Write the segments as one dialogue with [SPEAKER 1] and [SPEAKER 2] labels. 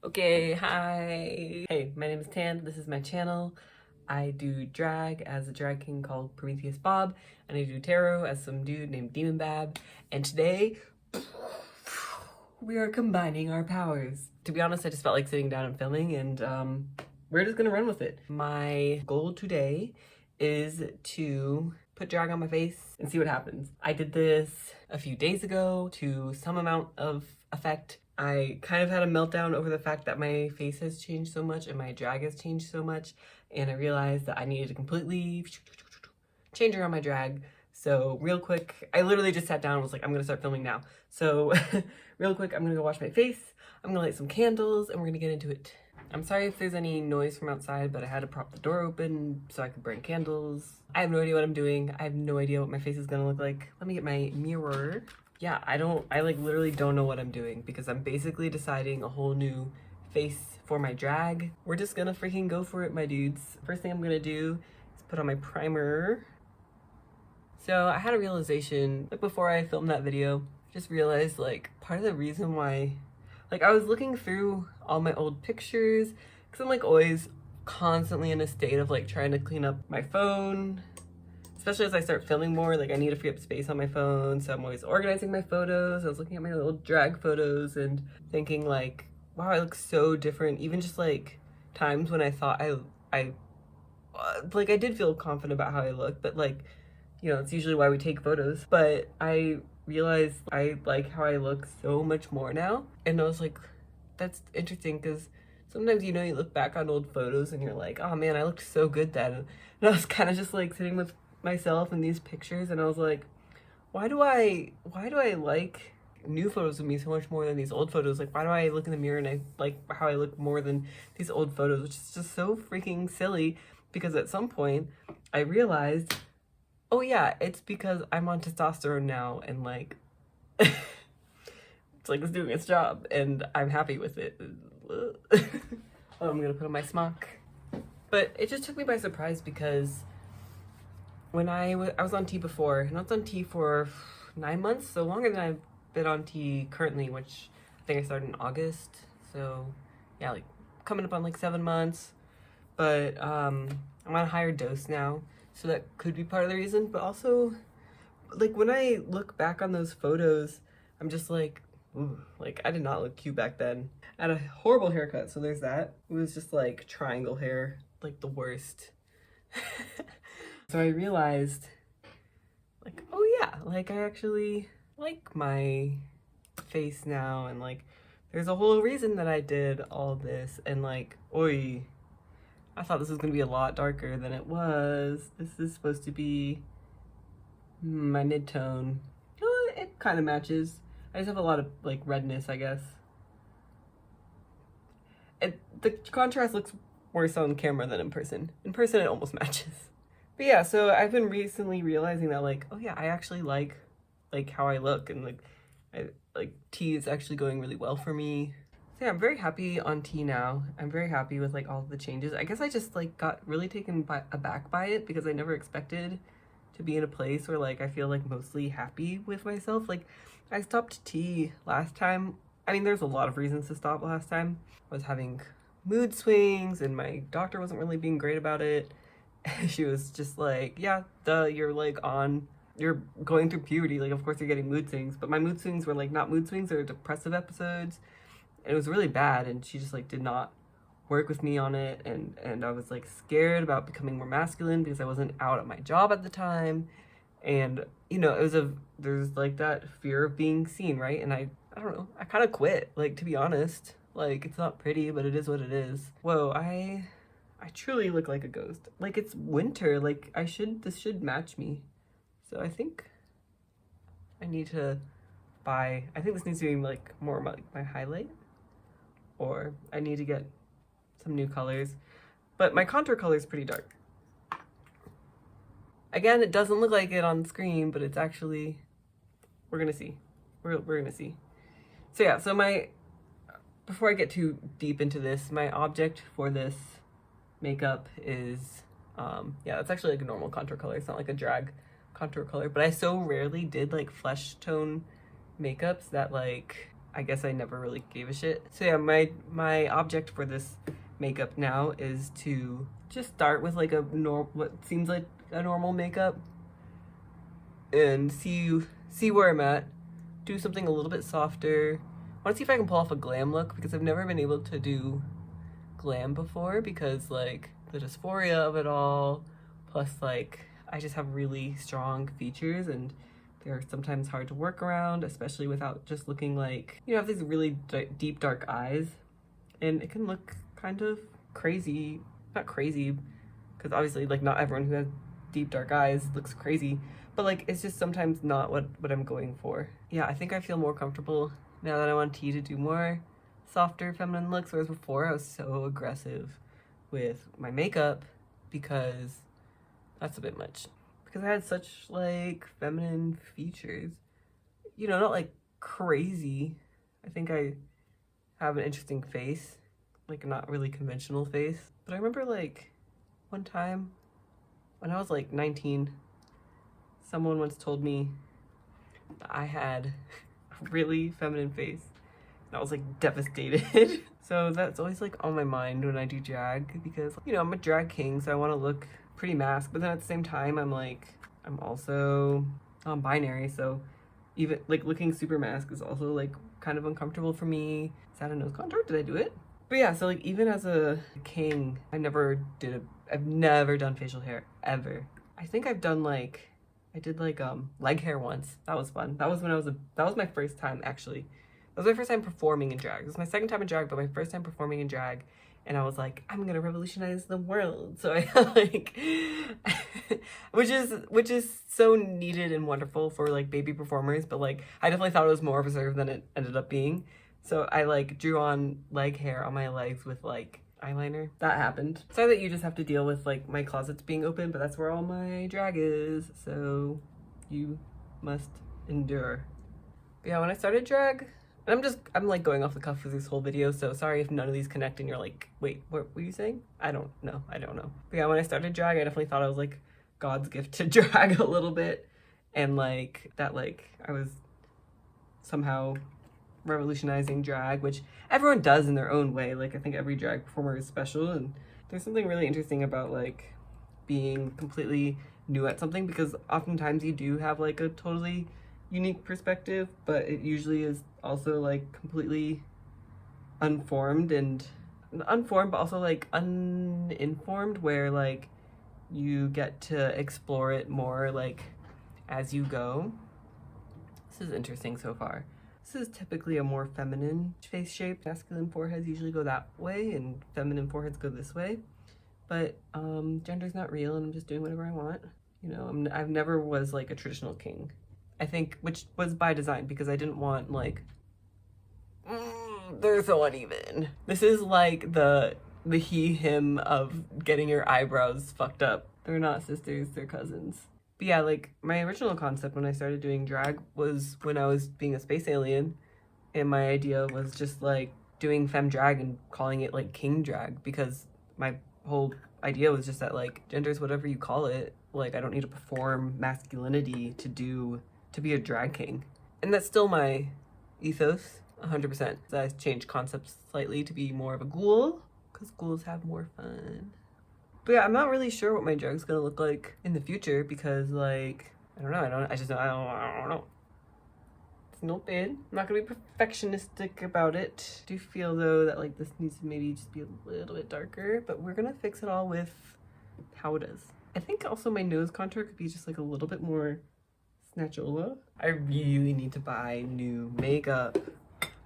[SPEAKER 1] Okay, hi. Hey, my name is Tan. This is my channel. I do drag as a drag king called Prometheus Bob, and I do tarot as some dude named Demon Bab. And today, we are combining our powers. To be honest, I just felt like sitting down and filming, and we're just gonna run with it. My goal today is to put drag on my face and see what happens. I did this a few days ago to some amount of effect. I kind of had a meltdown over the fact that my face has changed so much and my drag has changed so much, and I realized that I needed to completely change around my drag. So real quick, I literally just sat down and was like, I'm gonna start filming now. So real quick, I'm gonna go wash my face, I'm gonna light some candles, and we're gonna get into it. I'm sorry if there's any noise from outside, but I had to prop the door open so I could burn candles. I have no idea what I'm doing. I have no idea what my face is gonna look like. Let me get my mirror. Yeah, I like literally don't know what I'm doing because I'm basically deciding a whole new face for my drag. We're just gonna freaking go for it, my dudes. First thing I'm gonna do is put on my primer. So I had a realization, like before I filmed that video, I just realized like part of the reason why, like I was looking through all my old pictures because I'm like always constantly in a state of like trying to clean up my phone. Especially as I start filming more, like I need to free up space on my phone, so I'm always organizing my photos. I was looking at my old drag photos and thinking like, wow, I look so different. Even just like times when I thought like I did feel confident about how I look, but like, you know, it's usually why we take photos. But I realized I like how I look so much more now. And I was like, that's interesting because sometimes, you know, you look back on old photos and you're like, oh man, I looked so good then. And I was kind of just like sitting with myself in these pictures and I was like, why do I like new photos of me so much more than these old photos? Like, why do I look in the mirror and I like how I look more than these old photos, which is just so freaking silly. Because at some point I realized, oh yeah, it's because I'm on testosterone now and like it's like it's doing its job and I'm happy with it. Oh, I'm gonna put on my smock. But it just took me by surprise because when I was on T before, and I was on T for 9 months, so longer than I've been on T currently, which I think I started in August. So yeah, like coming up on like 7 months. But I'm on a higher dose now, so that could be part of the reason. But also, like when I look back on those photos, I'm just like, ooh, like I did not look cute back then. I had a horrible haircut, so there's that. It was just like triangle hair, like the worst. So I realized, like, oh yeah, like I actually like my face now, and like there's a whole reason that I did all this, and like, oi, I thought this was gonna be a lot darker than it was. This is supposed to be my mid-tone. It kind of matches. I just have a lot of like redness, I guess. The contrast looks worse on camera than in person. In person, it almost matches. But yeah, so I've been recently realizing that like, oh yeah, I actually like how I look, and like T is actually going really well for me. So yeah, I'm very happy on T now. I'm very happy with like all the changes. I guess I just like got really taken aback by it because I never expected to be in a place where like I feel like mostly happy with myself. Like I stopped T last time. I mean, there's a lot of reasons to stop last time. I was having mood swings and my doctor wasn't really being great about it. She was just like, yeah, duh, you're going through puberty, like of course you're getting mood swings. But my mood swings were like not mood swings, they were depressive episodes, and it was really bad, and she just like did not work with me on it. And I was like scared about becoming more masculine because I wasn't out at my job at the time. And you know, there's like that fear of being seen, right? And I don't know, I kind of quit, like, to be honest. Like, it's not pretty, but it is what it is. Whoa, I truly look like a ghost. Like, it's winter. Like, this should match me. So I think I need to I think this needs to be like more about like my highlight, or I need to get some new colors. But my contour color is pretty dark. Again, it doesn't look like it on screen, but it's actually, we're gonna see. We're gonna see. So yeah, so before I get too deep into this, my object for this makeup is, yeah, it's actually like a normal contour color. It's not like a drag contour color, but I so rarely did like flesh tone makeups that like I guess I never really gave a shit. So yeah, my object for this makeup now is to just start with like what seems like a normal makeup and see where I'm at. Do something a little bit softer. I want to see if I can pull off a glam look because I've never been able to do glam before because like the dysphoria of it all, plus like I just have really strong features and they're sometimes hard to work around, especially without just looking like, you know, I have these really deep dark eyes and it can look kind of crazy. Not crazy, because obviously like not everyone who has deep dark eyes looks crazy, but like it's just sometimes not what I'm going for. Yeah, I think I feel more comfortable now that I want T to do more softer feminine looks, whereas before I was so aggressive with my makeup because that's a bit much. Because I had such like feminine features. You know, not like crazy. I think I have an interesting face, like not really conventional face. But I remember like one time when I was like 19, someone once told me that I had a really feminine face. And I was like devastated. So that's always like on my mind when I do drag because, you know, I'm a drag king, so I want to look pretty masked, but then at the same time I'm also binary, so even like looking super masked is also like kind of uncomfortable for me. Is that a nose contour? Did I do it? But yeah, so like even as a king, I've never done facial hair ever. I think I did like leg hair once. That was fun. That was my first time actually. That was my first time performing in drag. It was my second time in drag, but my first time performing in drag. And I was like, I'm gonna revolutionize the world. So I like, which is so needed and wonderful for like baby performers. But like, I definitely thought it was more reserved than it ended up being. So I like drew on leg hair on my legs with like eyeliner. That happened. Sorry that you just have to deal with like my closets being open, but that's where all my drag is. So you must endure. But yeah, when I started drag, and I'm like going off the cuff with this whole video, so sorry if none of these connect and you're like, wait, what were you saying? I don't know. But yeah, when I started drag, I definitely thought I was like God's gift to drag a little bit. And like that, like I was somehow revolutionizing drag, which everyone does in their own way. Like I think every drag performer is special, and there's something really interesting about like being completely new at something because oftentimes you do have like a totally unique perspective, but it usually is also like completely unformed but also like uninformed, where like you get to explore it more like as you go. This is interesting so far. This is typically a more feminine face shape. Masculine foreheads usually go that way and feminine foreheads go this way, but gender's not real and I'm just doing whatever I want. You know, I've never was like a traditional king. I think, which was by design because I didn't want like, they're so uneven. This is like the he, him of getting your eyebrows fucked up. They're not sisters, they're cousins. But yeah, like my original concept when I started doing drag was when I was being a space alien, and my idea was just like doing femme drag and calling it like king drag, because my whole idea was just that like gender's whatever you call it. Like I don't need to perform masculinity to be a drag king. And that's still my ethos, 100%. I changed concepts slightly to be more of a ghoul, because ghouls have more fun. But yeah, I'm not really sure what my drag's gonna look like in the future, because like, I don't know, I don't know. It's not bad. I'm not gonna be perfectionistic about it. I do feel though that like this needs to maybe just be a little bit darker, but we're gonna fix it all with how it is. I think also my nose contour could be just like a little bit more Snatchola. I really need to buy new makeup.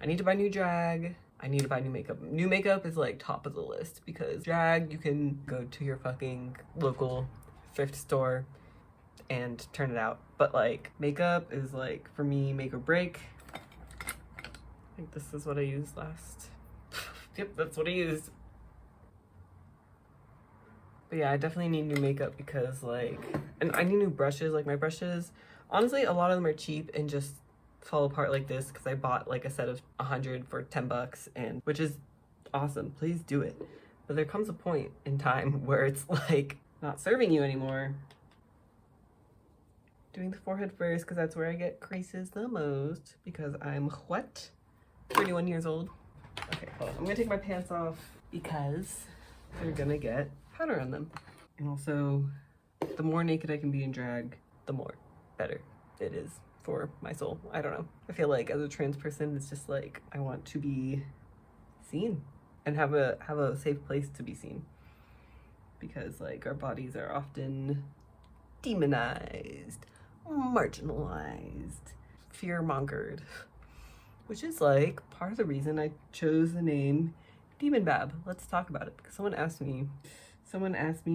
[SPEAKER 1] I need to buy new drag. I need to buy new makeup. New makeup is like top of the list, because drag, you can go to your fucking local thrift store and turn it out. But like makeup is like, for me, make or break. I think this is what I used last. Yep, that's what I used. But yeah, I definitely need new makeup because like, and I need new brushes. Like my brushes, honestly, a lot of them are cheap and just fall apart like this because I bought like a set of 100 for 10 bucks, and which is awesome. Please do it. But there comes a point in time where it's like not serving you anymore. Doing the forehead first because that's where I get creases the most, because I'm what? 31 years old. Okay, hold on. I'm gonna take my pants off because they're gonna get powder on them. And also, the more naked I can be in drag, the more better it is for my soul. I don't know. I feel like as a trans person, it's just like I want to be seen and have a safe place to be seen, because like our bodies are often demonized, marginalized, fear-mongered, which is like part of the reason I chose the name Demon Bab. Let's talk about it, because someone asked me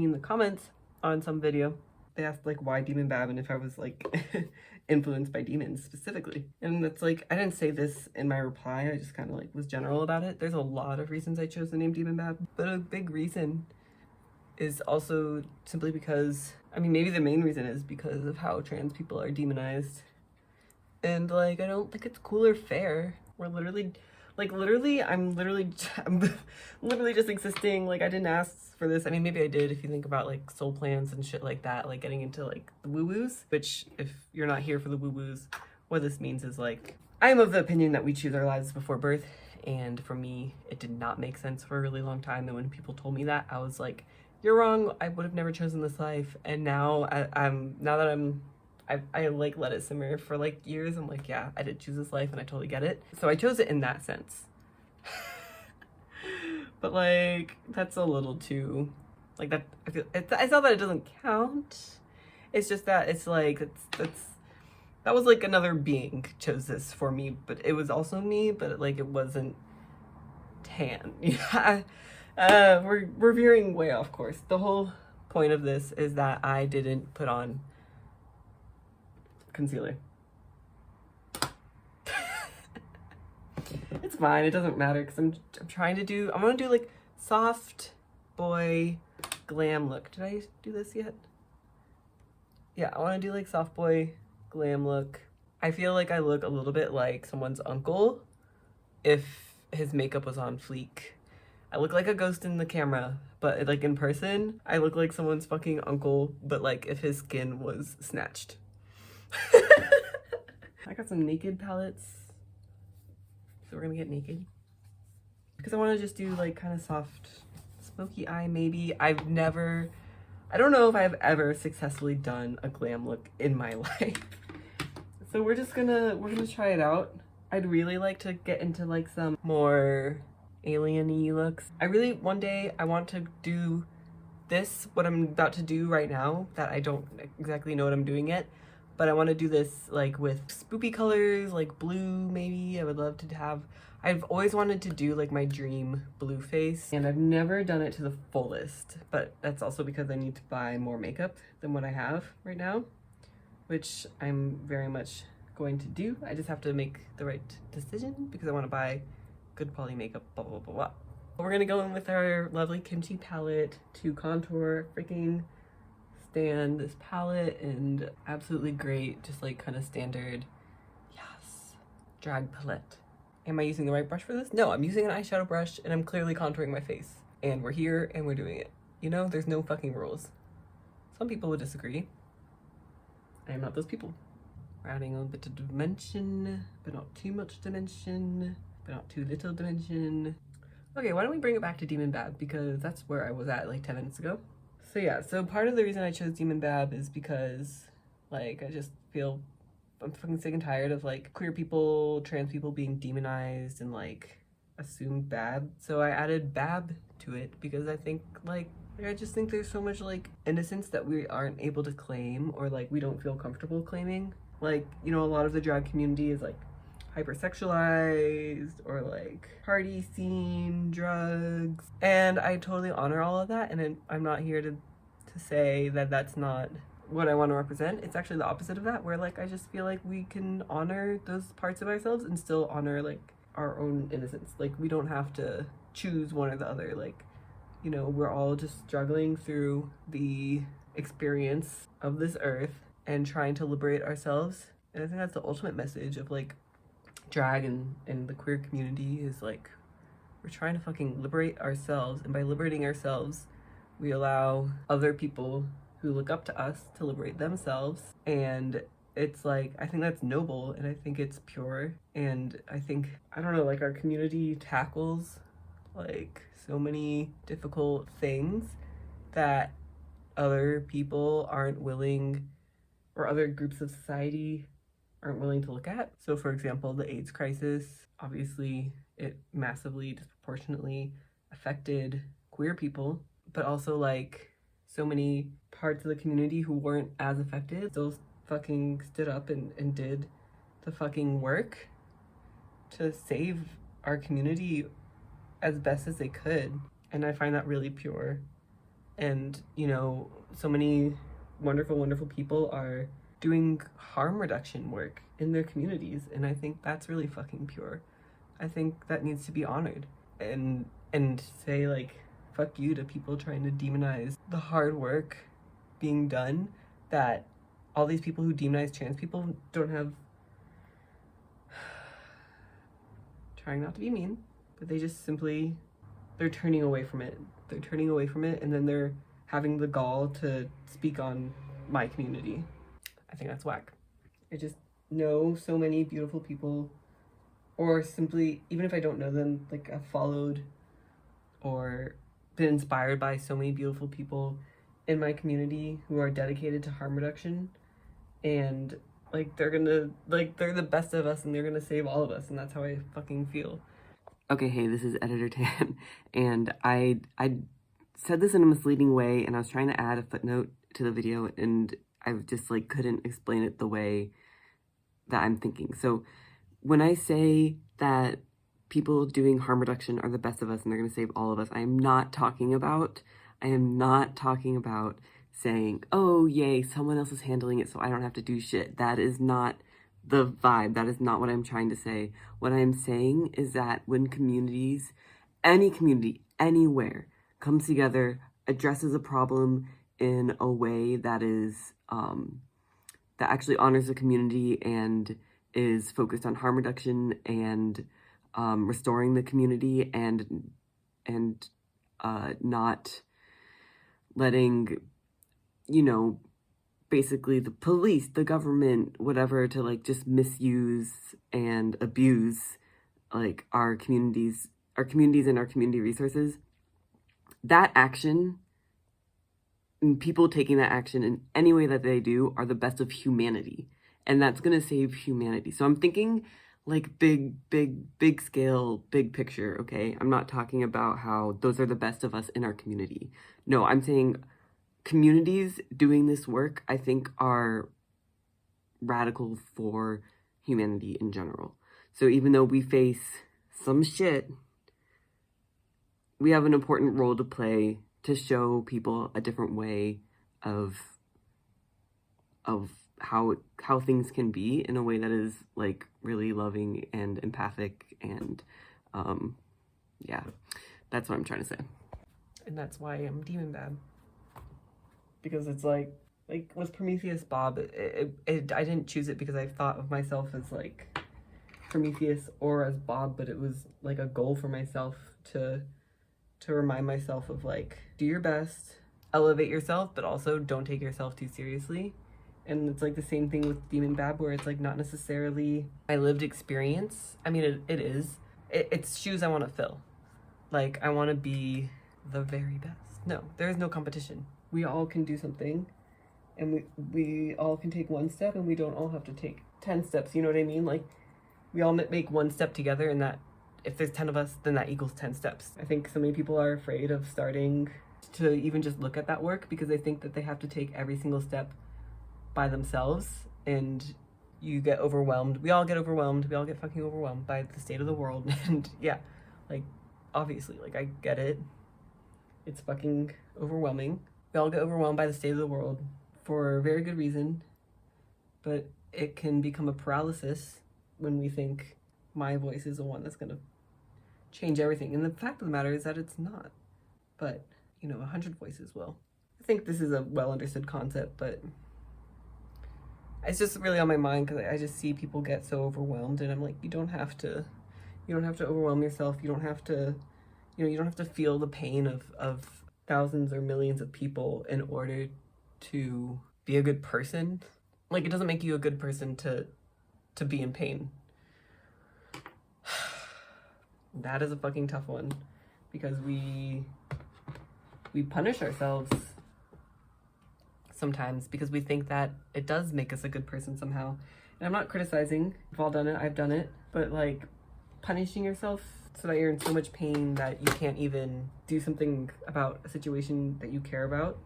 [SPEAKER 1] in the comments on some video, they asked like why Demon Bab and if I was like influenced by demons specifically. And that's like, I didn't say this in my reply, I just kind of like was general about it. There's a lot of reasons I chose the name Demon Bab, but a big reason is also simply because, I mean, maybe the main reason is because of how trans people are demonized. And like, I don't think it's cool or fair. We're literally, like I'm literally just existing. Like, I didn't ask for this. I mean, maybe I did if you think about like soul plans and shit like that, like getting into like the woo-woos, which if you're not here for the woo-woos, what this means is like, I am of the opinion that we choose our lives before birth. And for me, it did not make sense for a really long time. And when people told me that, I was like, you're wrong. I would have never chosen this life. And now I like let it simmer for like years. I'm like, yeah, I did choose this life and I totally get it. So I chose it in that sense. But like, that's a little too, like that, I feel, it's not that it doesn't count. It's just that it's like, that was like another being chose this for me, but it was also me, but like it wasn't tan. Yeah. We're veering way off course. The whole point of this is that I didn't put on concealer. It's fine, it doesn't matter, because I'm gonna do like soft boy glam look. Did I do this yet? Yeah, I want to do like soft boy glam look. I feel like I look a little bit like someone's uncle if his makeup was on fleek. I look like a ghost in the camera, but like in person, I look like someone's fucking uncle, but like if his skin was snatched. I got some naked palettes, so we're gonna get naked. Because I want to just do like kind of soft, smoky eye maybe. I don't know if I've ever successfully done a glam look in my life. So we're gonna try it out. I'd really like to get into like some more alien-y looks. One day I want to do this, what I'm about to do right now, that I don't exactly know what I'm doing yet, but I want to do this like with spoopy colors, like blue maybe. I would love to have, I've always wanted to do like my dream blue face, and I've never done it to the fullest, but that's also because I need to buy more makeup than what I have right now, which I'm very much going to do. I just have to make the right decision because I want to buy good quality makeup, blah, blah, blah, blah. We're gonna go in with our lovely kimchi palette to contour, freaking stand this palette, and absolutely great, just like kind of standard, yes, drag palette. Am I using the right brush for this? No, I'm using an eyeshadow brush and I'm clearly contouring my face. And we're here and we're doing it. You know, there's no fucking rules. Some people would disagree. I am not those people. We're adding a little bit of dimension, but not too much dimension, but not too little dimension. Okay, why don't we bring it back to Demon Bab, because that's where I was at like 10 minutes ago. So yeah, so part of the reason I chose Demon Bab is because like I just feel I'm fucking sick and tired of like queer people, trans people being demonized and like assumed bad. So I added Bab to it because I think like I just think there's so much like innocence that we aren't able to claim, or like we don't feel comfortable claiming. Like, you know, a lot of the drag community is like hypersexualized or like party scene, drugs, and I totally honor all of that, and I'm not here to say that that's not what I want to represent. It's actually the opposite of that, where like I just feel like we can honor those parts of ourselves and still honor like our own innocence. Like we don't have to choose one or the other. Like, you know, we're all just struggling through the experience of this earth and trying to liberate ourselves. And I think that's the ultimate message of like drag and the queer community, is like we're trying to fucking liberate ourselves, and by liberating ourselves we allow other people who look up to us to liberate themselves, and it's like, I think that's noble and I think it's pure. And I think, I don't know, like our community tackles like so many difficult things that other people aren't willing, or other groups of society aren't willing to look at. So, for example, the AIDS crisis, obviously, it massively, disproportionately affected queer people, but also like so many parts of the community who weren't as affected still fucking stood up and did the fucking work to save our community as best as they could. And I find that really pure. And, you know, so many wonderful, wonderful people are doing harm reduction work in their communities. And I think that's really fucking pure. I think that needs to be honored. And say like, fuck you to people trying to demonize the hard work being done that all these people who demonize trans people don't have. Trying not to be mean, but they just simply, they're turning away from it. They're turning away from it, and then they're having the gall to speak on my community. I think that's whack. I just know so many beautiful people, or simply, even if I don't know them, like I've followed or been inspired by so many beautiful people in my community who are dedicated to harm reduction, and like they're the best of us and they're gonna save all of us, and that's how I fucking feel. Okay, hey, this is Editor Tan, and I said this in a misleading way, and I was trying to add a footnote to the video, and I just like couldn't explain it the way that I'm thinking. So when I say that people doing harm reduction are the best of us and they're gonna save all of us, I am not talking about saying, oh yay, someone else is handling it so I don't have to do shit. That is not the vibe. That is not what I'm trying to say. What I'm saying is that when communities, any community, anywhere, comes together, addresses a problem in a way that is, that actually honors the community and is focused on harm reduction and restoring the community and not letting, you know, basically the police, the government, whatever, to like just misuse and abuse like our communities and our community resources. That action, and people taking that action in any way that they do, are the best of humanity. And that's going to save humanity. So I'm thinking like big scale, big picture, okay? I'm not talking about how those are the best of us in our community. No, I'm saying communities doing this work, I think, are radical for humanity in general. So even though we face some shit, we have an important role to play to show people a different way of how things can be in a way that is like really loving and empathic, and yeah, that's what I'm trying to say. And that's why I'm demon bad. Because it's like with Prometheus Bob, I didn't choose it because I thought of myself as like Prometheus or as Bob, but it was like a goal for myself to remind myself of like, do your best, elevate yourself, but also don't take yourself too seriously. And it's like the same thing with Demon Bab, where it's like not necessarily my lived experience. I mean, it is. It's shoes I want to fill. Like, I want to be the very best. No, there is no competition. We all can do something, and we all can take one step, and we don't all have to take 10 steps, you know what I mean? Like, we all make one step together, and that, if there's 10 of us, then that equals 10 steps. I think so many people are afraid of starting to even just look at that work because they think that they have to take every single step by themselves, and you get overwhelmed. We all get overwhelmed. We all get fucking overwhelmed by the state of the world. And yeah, like, obviously, like, I get it. It's fucking overwhelming. We all get overwhelmed by the state of the world for a very good reason, but it can become a paralysis when we think my voice is the one that's gonna change everything. And the fact of the matter is that it's not. But, you know, 100 voices will. I think this is a well understood concept, but it's just really on my mind because I just see people get so overwhelmed, and I'm like, you don't have to overwhelm yourself. You don't have to, you know, you don't have to feel the pain of thousands or millions of people in order to be a good person. Like, it doesn't make you a good person to be in pain. That is a fucking tough one, because we punish ourselves sometimes because we think that it does make us a good person somehow. And I'm not criticizing. We've all done it. I've done it. But like, punishing yourself so that you're in so much pain that you can't even do something about a situation that you care about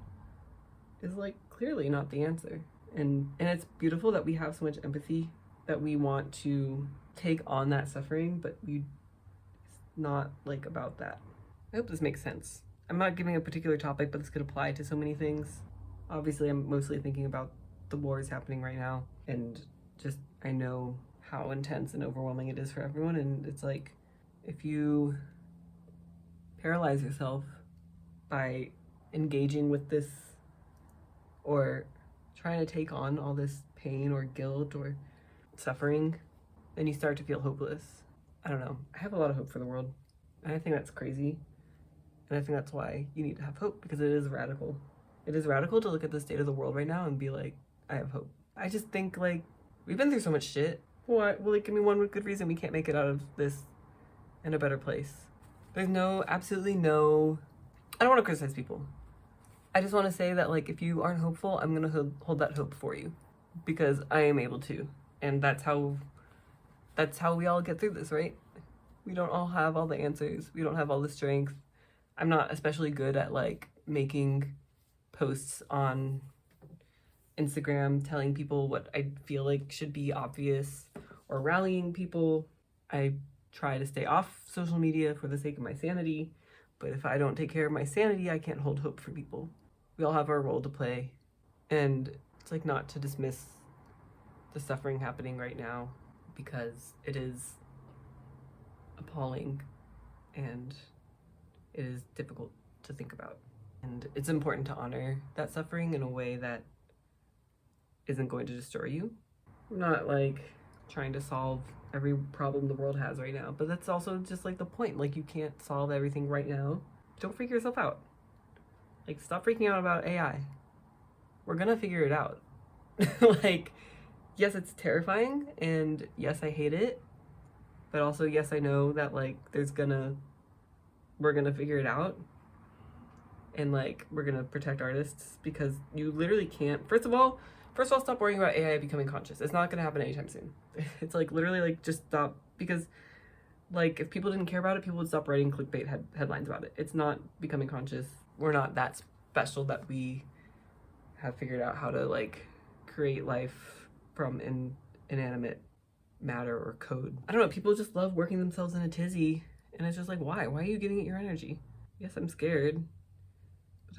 [SPEAKER 1] is like clearly not the answer. And it's beautiful that we have so much empathy that we want to take on that suffering, but it's not like about that. I hope this makes sense. I'm not giving a particular topic, but this could apply to so many things. Obviously, I'm mostly thinking about the wars happening right now, and just I know how intense and overwhelming it is for everyone. And it's like, if you paralyze yourself by engaging with this or trying to take on all this pain or guilt or suffering, then you start to feel hopeless. I don't know. I have a lot of hope for the world, and I think that's crazy. And I think that's why you need to have hope, because it is radical. It is radical to look at the state of the world right now and be like, I have hope. I just think, like, we've been through so much shit. What? Well, like, give me one good reason we can't make it out of this in a better place. There's absolutely no, I don't want to criticize people. I just want to say that, like, if you aren't hopeful, I'm going to hold that hope for you, because I am able to. And that's how we all get through this, right? We don't all have all the answers. We don't have all the strength. I'm not especially good at, like, making posts on Instagram telling people what I feel like should be obvious or rallying people. I try to stay off social media for the sake of my sanity, but if I don't take care of my sanity, I can't hold hope for people. We all have our role to play, and it's like not to dismiss the suffering happening right now, because it is appalling and it is difficult to think about. And it's important to honor that suffering in a way that isn't going to destroy you. I'm not like trying to solve every problem the world has right now, but that's also just like the point. Like, you can't solve everything right now. Don't freak yourself out. Like, stop freaking out about AI. We're gonna figure it out. Like, yes, it's terrifying, and yes, I hate it, but also yes, I know that like we're gonna figure it out. And like, we're gonna protect artists, because you literally can't. First of all, stop worrying about AI becoming conscious. It's not gonna happen anytime soon. It's like, literally, like, just stop, because like, if people didn't care about it, people would stop writing clickbait headlines about it. It's not becoming conscious. We're not that special that we have figured out how to like create life from inanimate matter or code. I don't know, people just love working themselves in a tizzy, and it's just like, why are you giving it your energy? Yes, I'm scared,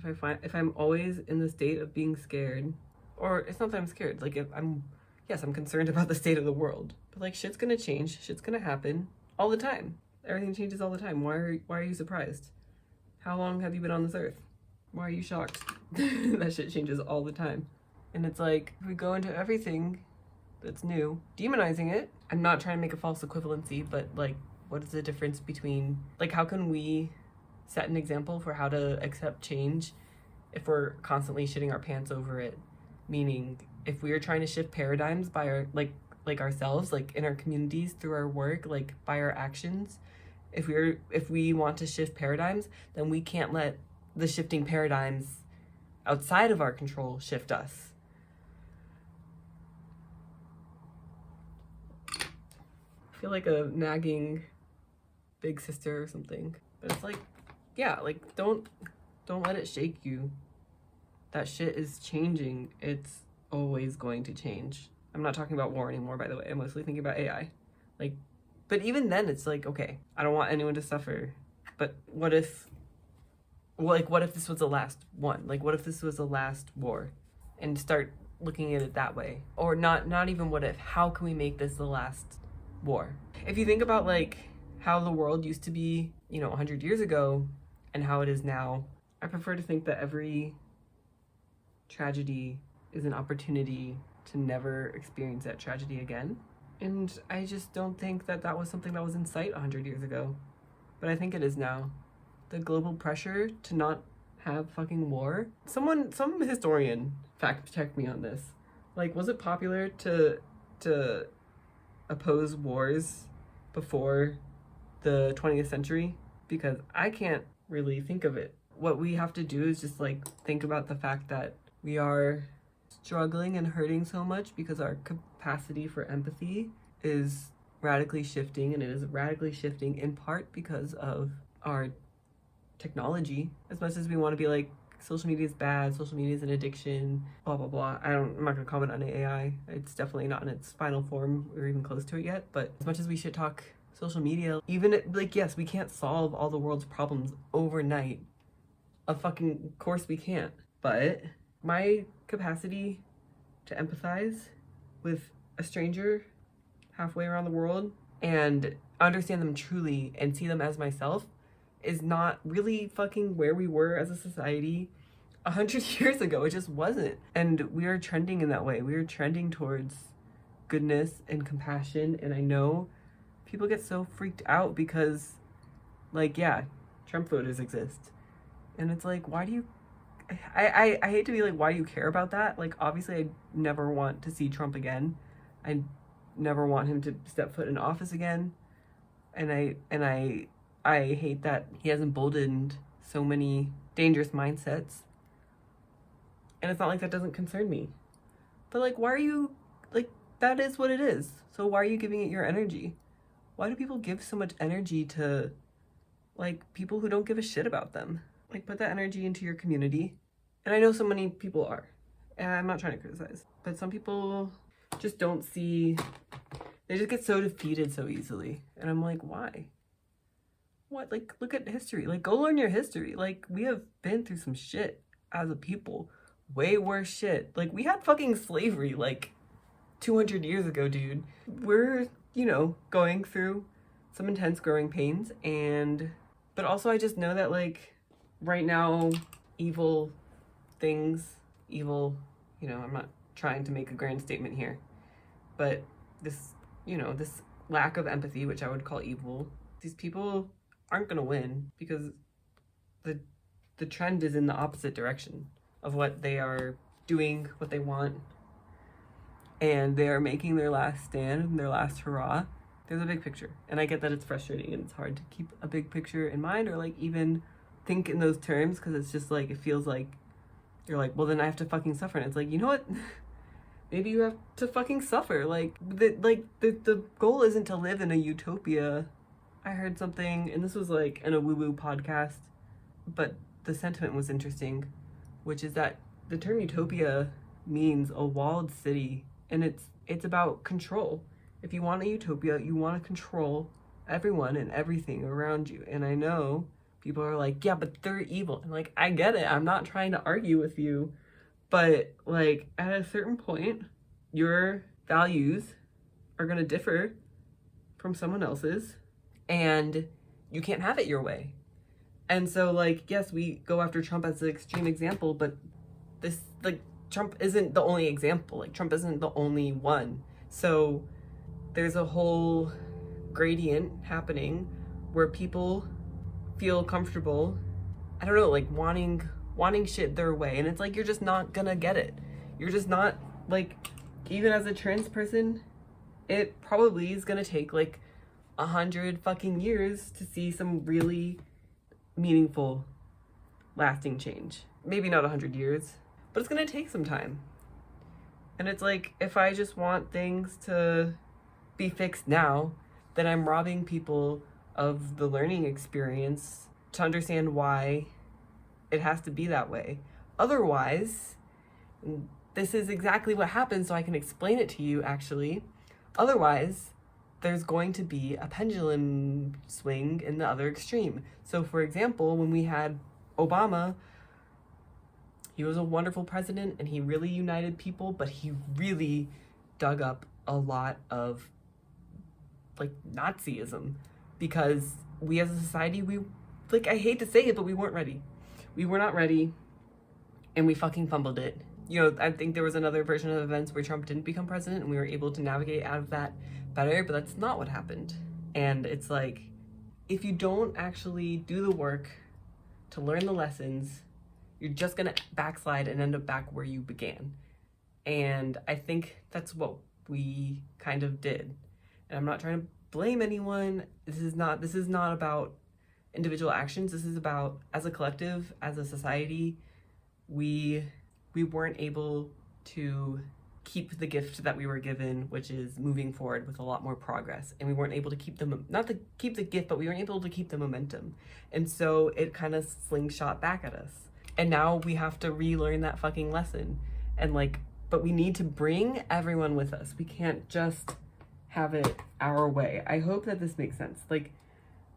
[SPEAKER 1] but if I'm always in the state of being scared, or it's not that I'm scared, like, I'm concerned about the state of the world, but like, shit's gonna change, shit's gonna happen all the time. Everything changes all the time. Why are you surprised? How long have you been on this earth? Why are you shocked? That shit changes all the time. And it's like, if we go into everything that's new, demonizing it, I'm not trying to make a false equivalency, but like, what is the difference between, like, how can we set an example for how to accept change if we're constantly shitting our pants over it? Meaning, if we are trying to shift paradigms by our, like ourselves, like in our communities, through our work, like by our actions, if we want to shift paradigms, then we can't let the shifting paradigms outside of our control shift us. I feel like a nagging big sister or something, but it's like, yeah, like, don't let it shake you. That shit is changing. It's always going to change. I'm not talking about war anymore, by the way. I'm mostly thinking about AI. Like, but even then, it's like, okay, I don't want anyone to suffer, but what if this was the last one? Like, what if this was the last war? And start looking at it that way. Or not even what if, how can we make this the last war? If you think about like how the world used to be, 100 years ago and how it is now, I prefer to think that every tragedy is an opportunity to never experience that tragedy again. And I just don't think that was something that was in sight 100 years ago. But I think it is now. The global pressure to not have fucking war. Some historian fact check me on this. Like, was it popular to oppose wars before the 20th century? Because I can't really think of it. What we have to do is just like think about the fact that we are struggling and hurting so much because our capacity for empathy is radically shifting, and it is radically shifting in part because of our technology. As much as we want to be like, social media is bad, social media is an addiction, blah blah blah. I'm not gonna comment on AI. It's definitely not in its final form or even close to it yet. But as much as we should talk social media, even like, yes, we can't solve all the world's problems overnight. Of fucking course we can't. But my capacity to empathize with a stranger halfway around the world and understand them truly and see them as myself is not really fucking where we were as a society 100 years ago. It just wasn't. And we are trending in that way. We are trending towards goodness and compassion. And I know people get so freaked out because, like, yeah, Trump voters exist. And it's like, why do you... I hate to be like, why do you care about that? Like, obviously, I never want to see Trump again. I never want him to step foot in office again. And I hate that he has emboldened so many dangerous mindsets. And it's not like that doesn't concern me. But like, why are you, like, that is what it is. So why are you giving it your energy? Why do people give so much energy to, like, people who don't give a shit about them? Like, put that energy into your community. And I know so many people are. And I'm not trying to criticize. But some people just don't see, they just get so defeated so easily. And I'm like, why? What? Like, look at history. Like, go learn your history. Like, we have been through some shit as a people. Way worse shit. Like, we had fucking slavery, like, 200 years ago, dude. We're, you know, going through some intense growing pains. But also I just know that, like, right now, evil things, evil, you know, I'm not trying to make a grand statement here, but this, you know, this lack of empathy, which I would call evil, these people aren't going to win because the trend is in the opposite direction of what they are doing, what they want, and they are making their last stand and their last hurrah. There's a big picture, and I get that it's frustrating and it's hard to keep a big picture in mind or like even think in those terms, because it's just like, it feels like you're like, well, then I have to fucking suffer. And it's like, you know what? Maybe you have to fucking suffer. Like, the goal isn't to live in a utopia. I heard something, and this was like in a woo-woo podcast, but the sentiment was interesting, which is that the term utopia means a walled city, and it's about control. If you want a utopia, you want to control everyone and everything around you. And I know people are like, yeah, but they're evil. And like, I get it. I'm not trying to argue with you. But like, at a certain point, your values are going to differ from someone else's. And you can't have it your way. And so like, yes, we go after Trump as an extreme example. But this, like, Trump isn't the only example. Like, Trump isn't the only one. So there's a whole gradient happening where people feel comfortable, I don't know, like wanting shit their way, and it's like, you're just not gonna get it. You're just not, like, even as a trans person, it probably is gonna take like 100 fucking years to see some really meaningful, lasting change. Maybe not 100 years, but it's gonna take some time. And it's like, if I just want things to be fixed now, then I'm robbing people of the learning experience to understand why it has to be that way. Otherwise, this is exactly what happens, so I can explain it to you actually. Otherwise, there's going to be a pendulum swing in the other extreme. So for example, when we had Obama, he was a wonderful president and he really united people, but he really dug up a lot of like Nazism, because we as a society, we, like, I hate to say it, but we weren't ready. We were not ready, and we fucking fumbled it. You know, I think there was another version of events where Trump didn't become president and we were able to navigate out of that better, but that's not what happened. And it's like, if you don't actually do the work to learn the lessons, you're just gonna backslide and end up back where you began. And I think that's what we kind of did. And I'm not trying to blame anyone. This is not about individual actions. This is about, as a collective, as a society, we weren't able to keep the gift that we were given, which is moving forward with a lot more progress. And we weren't able to keep not to keep the gift, but we weren't able to keep the momentum. And so it kind of slingshot back at us. And now we have to relearn that fucking lesson. And like, but we need to bring everyone with us. We can't just have it our way. I hope that this makes sense. Like,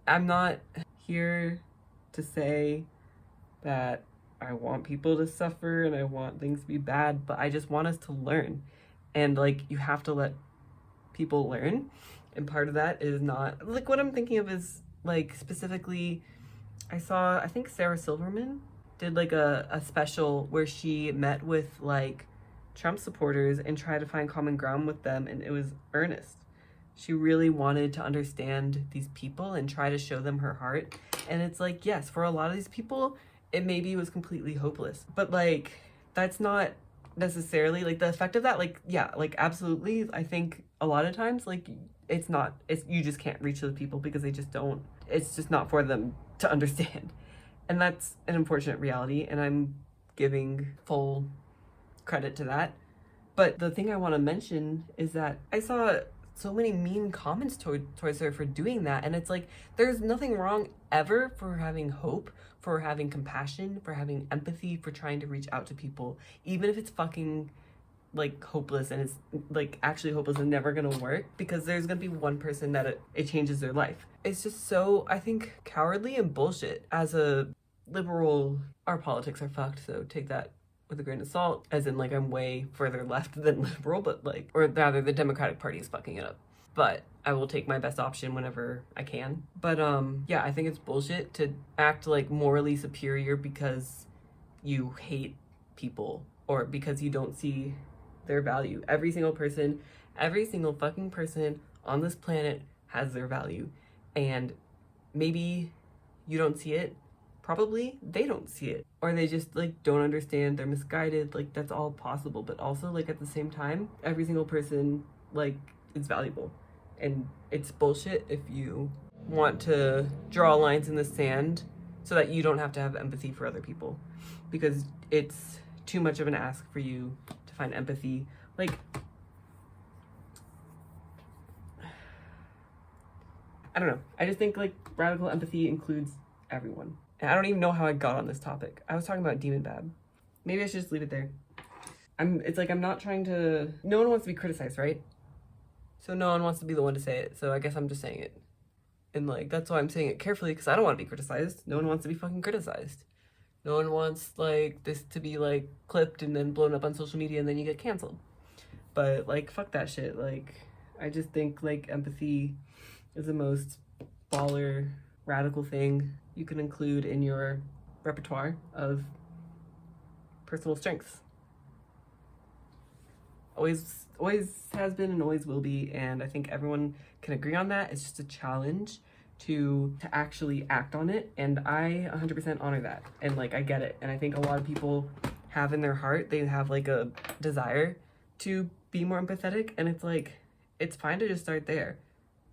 [SPEAKER 1] I'm not here to say that I want people to suffer and I want things to be bad, but I just want us to learn. And like, you have to let people learn. And part of that is not, like, what I'm thinking of is like, specifically, I think Sarah Silverman did like a special where she met with like Trump supporters and tried to find common ground with them, and it was earnest. She really wanted to understand these people and try to show them her heart. And it's like, yes, for a lot of these people, it maybe was completely hopeless. But like, that's not necessarily like the effect of that. Like, yeah, like absolutely. I think a lot of times, like, you just can't reach those people because they just don't, it's just not for them to understand. And that's an unfortunate reality. And I'm giving full credit to that. But the thing I want to mention is that I saw so many mean comments towards her for doing that. And it's like, there's nothing wrong ever for having hope, for having compassion, for having empathy, for trying to reach out to people, even if it's fucking like hopeless and it's like actually hopeless and never gonna work, because there's gonna be one person that it changes their life. It's just so, I think, cowardly and bullshit. As a liberal, our politics are fucked, so take that with a grain of salt, as in like I'm way further left than liberal, but like, or rather the Democratic Party is fucking it up. But I will take my best option whenever I can. But yeah, I think it's bullshit to act like morally superior because you hate people or because you don't see their value. Every single fucking person on this planet has their value. And maybe you don't see it. Probably they don't see it, or they just like don't understand, they're misguided. Like, that's all possible. But also, like, at the same time, every single person like is valuable. And it's bullshit if you want to draw lines in the sand so that you don't have to have empathy for other people, because it's too much of an ask for you to find empathy. Like, I don't know, I just think like radical empathy includes everyone. And I don't even know how I got on this topic. I was talking about Demon Bab. Maybe I should just leave it there. It's like, I'm not trying to, no one wants to be criticized, right? So no one wants to be the one to say it. So I guess I'm just saying it. And like, that's why I'm saying it carefully, because I don't want to be criticized. No one wants to be fucking criticized. No one wants like this to be like clipped and then blown up on social media and then you get canceled. But like, fuck that shit. Like, I just think like empathy is the most baller, radical thing you can include in your repertoire of personal strengths. Always has been and always will be, and I think everyone can agree on that. It's just a challenge to actually act on it, and I 100% honor that. And like, I get it, and I think a lot of people have in their heart, they have like a desire to be more empathetic, and it's like, it's fine to just start there.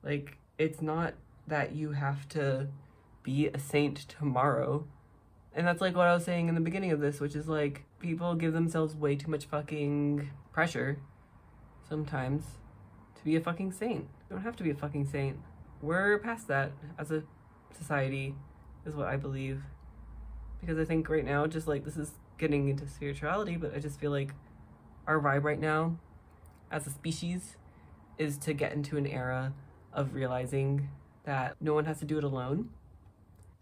[SPEAKER 1] Like, it's not that you have to be a saint tomorrow. And that's like what I was saying in the beginning of this, which is like, people give themselves way too much fucking pressure sometimes to be a fucking saint. You don't have to be a fucking saint. We're past that as a society, is what I believe. Because I think right now, just like, this is getting into spirituality, but I just feel like our vibe right now as a species is to get into an era of realizing that no one has to do it alone.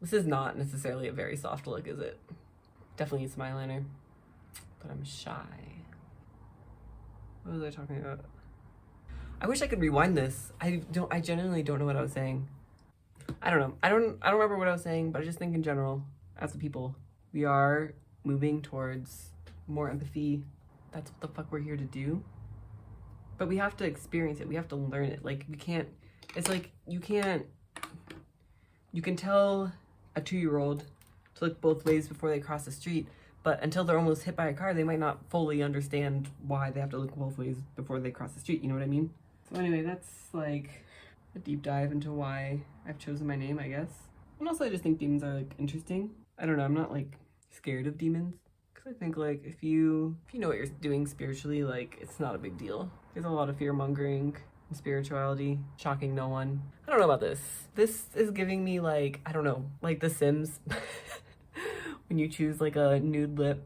[SPEAKER 1] This is not necessarily a very soft look, is it? Definitely need some eyeliner, but I'm shy. What was I talking about? I wish I could rewind this. I genuinely don't know what I was saying. I don't know. I don't remember what I was saying, but I just think in general, as a people, we are moving towards more empathy. That's what the fuck we're here to do. But we have to experience it. We have to learn it. Like, we can't, it's like, you can tell a 2-year-old to look both ways before they cross the street, But until they're almost hit by a car, they might not fully understand why they have to look both ways before they cross the street, you know what I mean? So anyway, that's like a deep dive into why I've chosen my name, I guess. And also I just think demons are like interesting. I don't know, I'm not like scared of demons. Cause I think like if you know what you're doing spiritually, like it's not a big deal. There's a lot of fear mongering and spirituality, shocking no one. I don't know about this. This is giving me like, I don't know, like The Sims. When you choose like a nude lip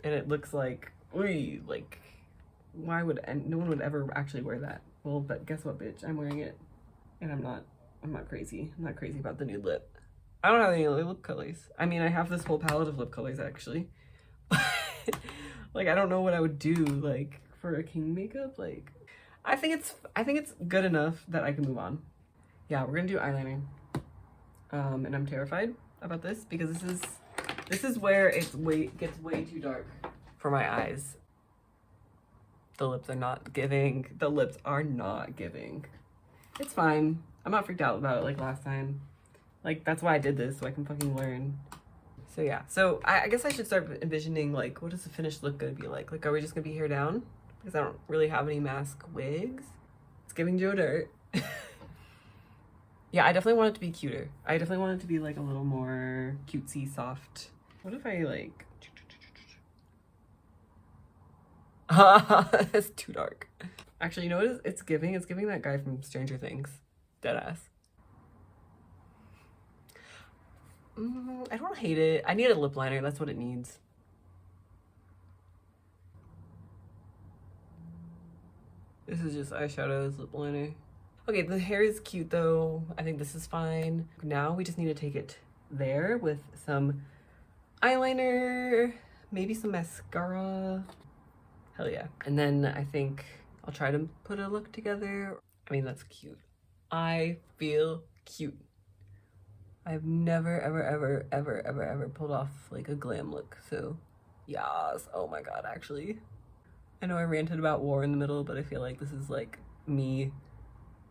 [SPEAKER 1] and it looks like, ooh, like why would, and no one would ever actually wear that. Well, but guess what, bitch? I'm wearing it. And I'm not crazy. I'm not crazy about the nude lip. I don't have any lip colors. I mean, I have this whole palette of lip colors actually. Like, I don't know what I would do like for a king makeup. Like, I think it's good enough that I can move on. Yeah, we're gonna do eyeliner. And I'm terrified about this because this is where gets way too dark for my eyes. The lips are not giving. The lips are not giving. It's fine. I'm not freaked out about it like last time. Like, that's why I did this, so I can fucking learn. So yeah, so I guess I should start envisioning like, what is the finished look gonna be like? Like, are we just gonna be hair down? Because I don't really have any mask wigs. It's giving Joe Dirt. Yeah, I definitely want it to be cuter. I definitely want it to be like a little more cutesy, soft. What if I like... It's too dark. Actually, you know what it's giving? It's giving that guy from Stranger Things. Deadass. I don't hate it. I need a lip liner. That's what it needs. This is just eyeshadow as lip liner. Okay, the hair is cute though. I think this is fine. Now we just need to take it there with some eyeliner, maybe some mascara. Hell yeah. And then I think I'll try to put a look together. I mean, that's cute. I feel cute. I've never, ever pulled off like a glam look. So yes. Oh my God, actually. I know I ranted about war in the middle, but I feel like this is like me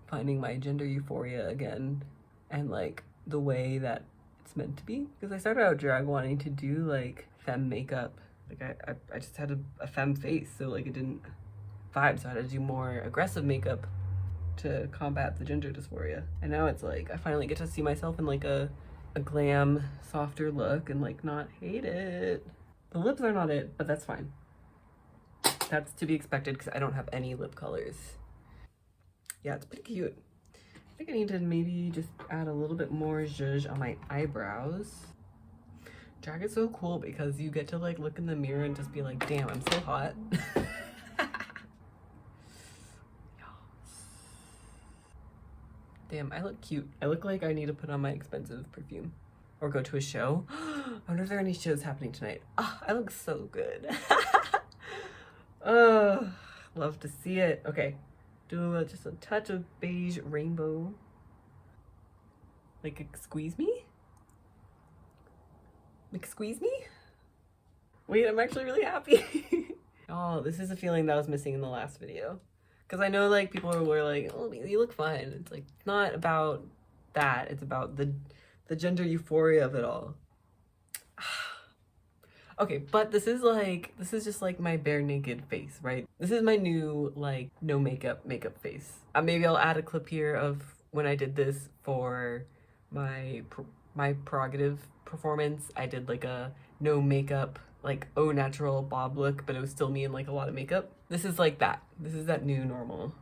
[SPEAKER 1] finding my gender euphoria again and like the way that it's meant to be. Because I started out drag wanting to do like femme makeup. Like I just had a femme face, so like it didn't vibe, so I had to do more aggressive makeup to combat the gender dysphoria. And now it's like I finally get to see myself in like a glam, softer look and like not hate it. The lips are not it, but that's fine. That's to be expected because I don't have any lip colors. Yeah, it's pretty cute. I think I need to maybe just add a little bit more zhuzh on my eyebrows. Drag is so cool because you get to like look in the mirror and just be like, damn, I'm so hot. Damn, I look cute. I look like I need to put on my expensive perfume or go to a show. I wonder if there are any shows happening tonight. Oh, I look so good. Oh, love to see it. Okay, do just a touch of beige rainbow. Like, squeeze me? Like, squeeze me? Wait, I'm actually really happy. Oh, this is a feeling that I was missing in the last video. Because I know, like, people were like, oh, you look fine. It's, like, not about that. It's about the gender euphoria of it all. Okay, but this is just, like, my bare naked face, right? This is my new, like, no makeup face. Maybe I'll add a clip here of when I did this for my prerogative performance. I did, like, a no makeup, like, au natural bob look, but it was still me in, like, a lot of makeup. This is like that. This is that new normal.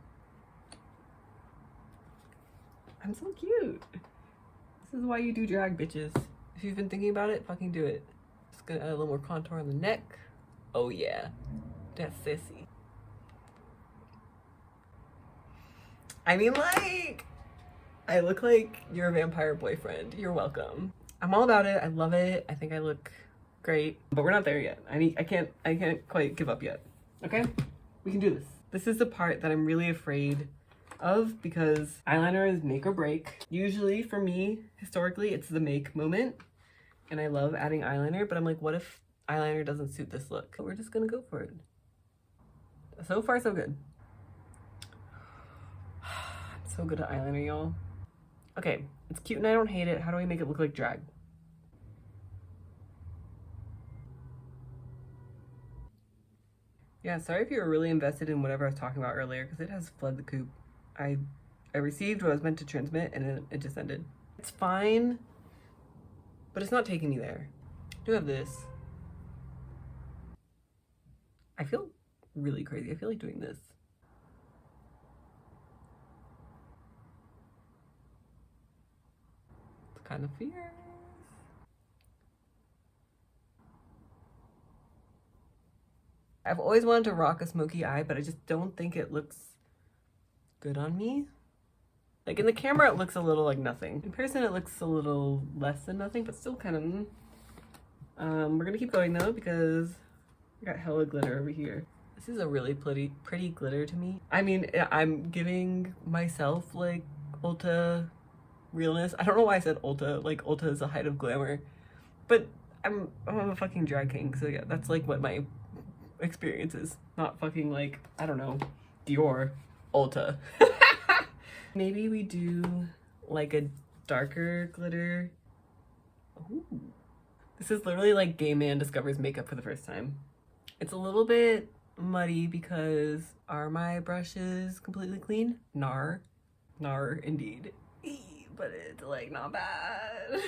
[SPEAKER 1] I'm so cute. This is why you do drag, bitches. If you've been thinking about it, fucking do it. Just gonna add a little more contour on the neck. Oh yeah, that's sissy. I mean, like, I look like your vampire boyfriend. You're welcome. I'm all about it. I love it. I think I look great, but we're not there yet. I can't quite give up yet. Okay, we can do this. This is the part that I'm really afraid of because eyeliner is make or break. Usually for me, historically, it's the make moment. And I love adding eyeliner, but I'm like, what if eyeliner doesn't suit this look? So we're just gonna go for it. So far, so good. I'm so good at eyeliner, y'all. Okay, it's cute and I don't hate it. How do I make it look like drag? Yeah, sorry if you were really invested in whatever I was talking about earlier, because it has fled the coop. I received what I was meant to transmit, and it just ended. It's fine, but it's not taking me there. I do have this. I feel really crazy. I feel like doing this. It's kind of fierce. I've always wanted to rock a smoky eye, but I just don't think it looks good on me. Like in the camera, it looks a little like nothing. In person, it looks a little less than nothing, but still kind of. We're gonna keep going though because I got hella glitter over here. This is a really pretty glitter to me. I mean, I'm giving myself like Ulta realness. I don't know why I said Ulta. Like Ulta is the height of glamour, but I'm a fucking drag king, so yeah, that's like what my experience is. Not fucking like, I don't know, Dior, Ulta. Maybe we do like a darker glitter. Ooh. This is literally like gay man discovers makeup for the first time. It's a little bit muddy because are my brushes completely clean? Nar. Nar indeed. But it's like not bad.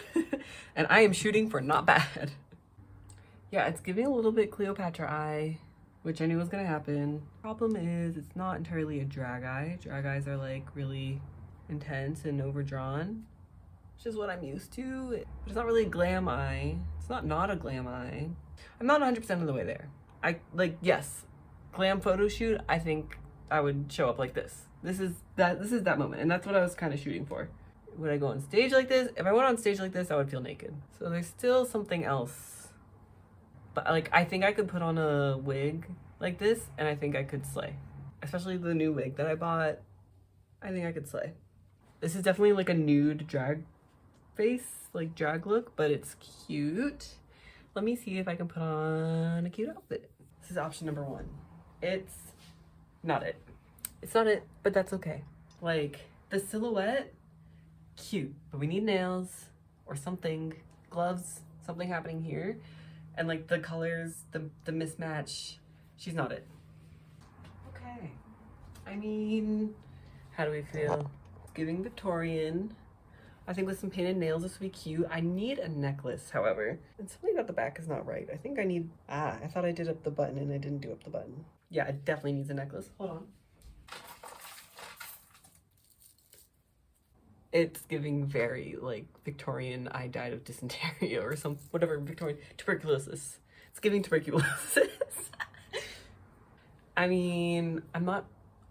[SPEAKER 1] And I am shooting for not bad. Yeah, it's giving a little bit Cleopatra eye, which I knew was gonna happen. Problem is, it's not entirely a drag eye. Drag eyes are like really intense and overdrawn, which is what I'm used to. But it's not really a glam eye. It's not a glam eye. I'm not 100% of the way there. Yes, glam photo shoot, I think I would show up like this. This is that moment, and that's what I was kind of shooting for. Would I go on stage like this? If I went on stage like this, I would feel naked. So there's still something else. But like, I think I could put on a wig like this, and I think I could slay. Especially the new wig that I bought. I think I could slay. This is definitely like a nude drag face, like drag look, but it's cute. Let me see if I can put on a cute outfit. This is option number 1. It's not it. It's not it, but that's okay. Like, the silhouette, cute, but we need nails or something, gloves, something happening here. And like the colors, the mismatch, she's not it. Okay. I mean, how do we feel? It's giving Victorian. I think with some painted nails, this would be cute. I need a necklace, however. And something about the back is not right. I think I need, I thought I did up the button and I didn't do up the button. Yeah, it definitely needs a necklace. Hold on. It's giving very like Victorian, I died of dysentery or some, whatever, Victorian, tuberculosis. It's giving tuberculosis. I mean, I'm not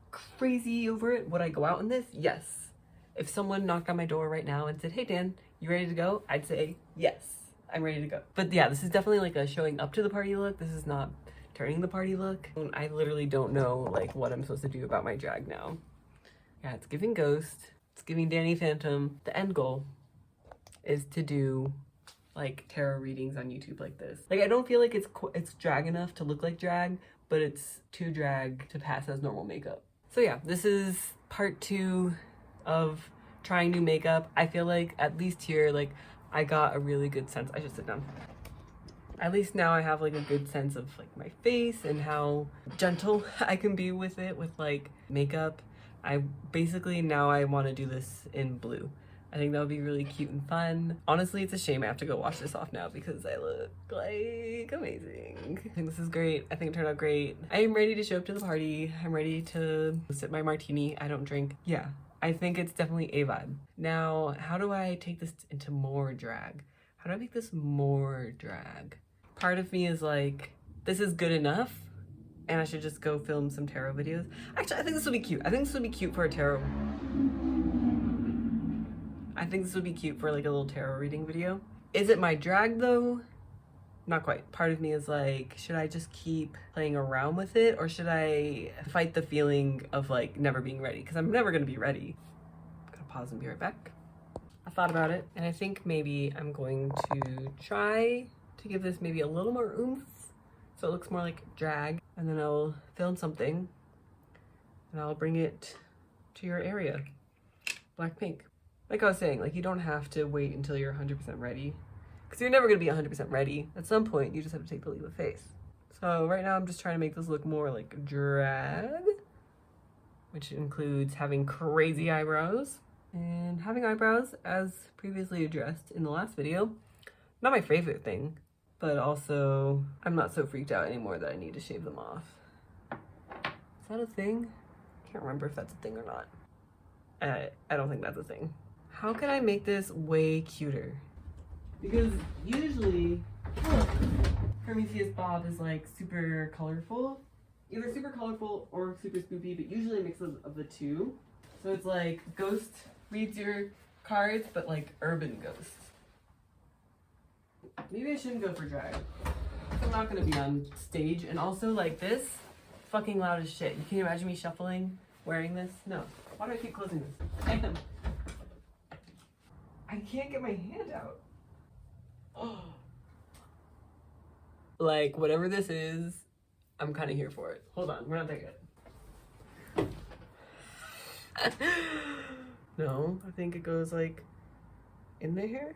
[SPEAKER 1] crazy over it. Would I go out in this? Yes. If someone knocked on my door right now and said, hey Dan, you ready to go? I'd say, yes, I'm ready to go. But yeah, this is definitely like a showing up to the party look. This is not turning the party look. I literally don't know like what I'm supposed to do about my drag now. Yeah, it's giving ghost. It's giving Danny Phantom. The end goal is to do like tarot readings on YouTube like this. Like I don't feel like it's drag enough to look like drag, but it's too drag to pass as normal makeup. So yeah, this is part 2 of trying new makeup. I feel like at least here, like I got a really good sense. I should sit down. At least now I have like a good sense of like my face and how gentle I can be with it with like makeup. I basically now I want to do this in blue. I think that would be really cute and fun. Honestly, it's a shame I have to go wash this off now because I look like amazing. I think this is great. I think it turned out great. I am ready to show up to the party. I'm ready to sip my martini. I don't drink. Yeah, I think it's definitely a vibe. Now, how do I take this into more drag? How do I make this more drag? Part of me is like, this is good enough and I should just go film some tarot videos. Actually, I think this would be cute. I think this would be cute for a tarot. I think this would be cute for like a little tarot reading video. Is it my drag though? Not quite. Part of me is like, should I just keep playing around with it or should I fight the feeling of like never being ready? Because I'm never gonna be ready. I'm gonna pause and be right back. I thought about it and I think maybe I'm going to try to give this maybe a little more oomph so it looks more like drag, and then I'll film something and I'll bring it to your area. Blackpink. Like I was saying, like you don't have to wait until you're 100% ready because you're never gonna be 100% ready. At some point, you just have to take the leap of faith. So right now I'm just trying to make this look more like drag, which includes having crazy eyebrows. And having eyebrows, as previously addressed in the last video, not my favorite thing, but also I'm not so freaked out anymore that I need to shave them off. Is that a thing? I can't remember if that's a thing or not. I don't think that's a thing. How can I make this way cuter? Because usually, Prometheus Bob is like super colorful. Either super colorful or super spoopy, but usually a mix of the two. So it's like Ghost reads your cards, but like urban Ghost. Maybe I shouldn't go for drag. I'm not gonna be on stage, and also like this, fucking loud as shit. You can imagine me shuffling, wearing this? No. Why do I keep closing this? I can't get my hand out. Oh. Like, whatever this is, I'm kind of here for it. Hold on, we're not there yet. No, I think it goes like in the hair.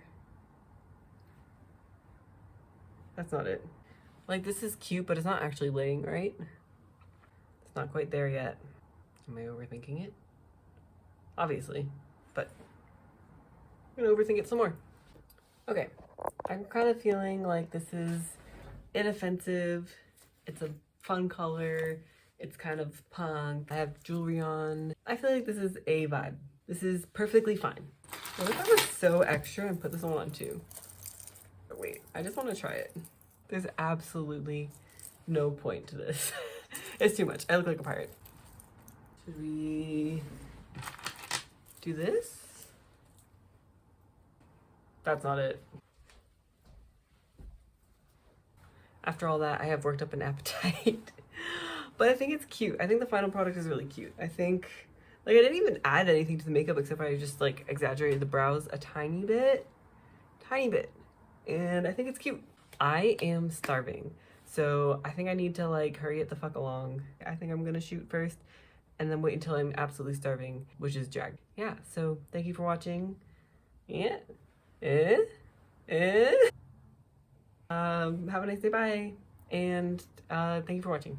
[SPEAKER 1] That's not it. Like, this is cute, but it's not actually laying right. It's not quite there yet. Am I overthinking it? Obviously, but I'm gonna overthink it some more. Okay, I'm kind of feeling like this is inoffensive. It's a fun color. It's kind of punk. I have jewelry on. I feel like this is a vibe. This is perfectly fine. What if I was so extra and put this one on too? But wait, I just want to try it. There's absolutely no point to this. It's too much. I look like a pirate. Should we do this? That's not it. After all that, I have worked up an appetite. But I think it's cute. I think the final product is really cute. I think, like, I didn't even add anything to the makeup except I just, like, exaggerated the brows a tiny bit. Tiny bit. And I think it's cute. I am starving. So I think I need to, like, hurry it the fuck along. I think I'm gonna shoot first and then wait until I'm absolutely starving, which is drag. Yeah, so thank you for watching. Yeah. Have a nice day, bye. And thank you for watching.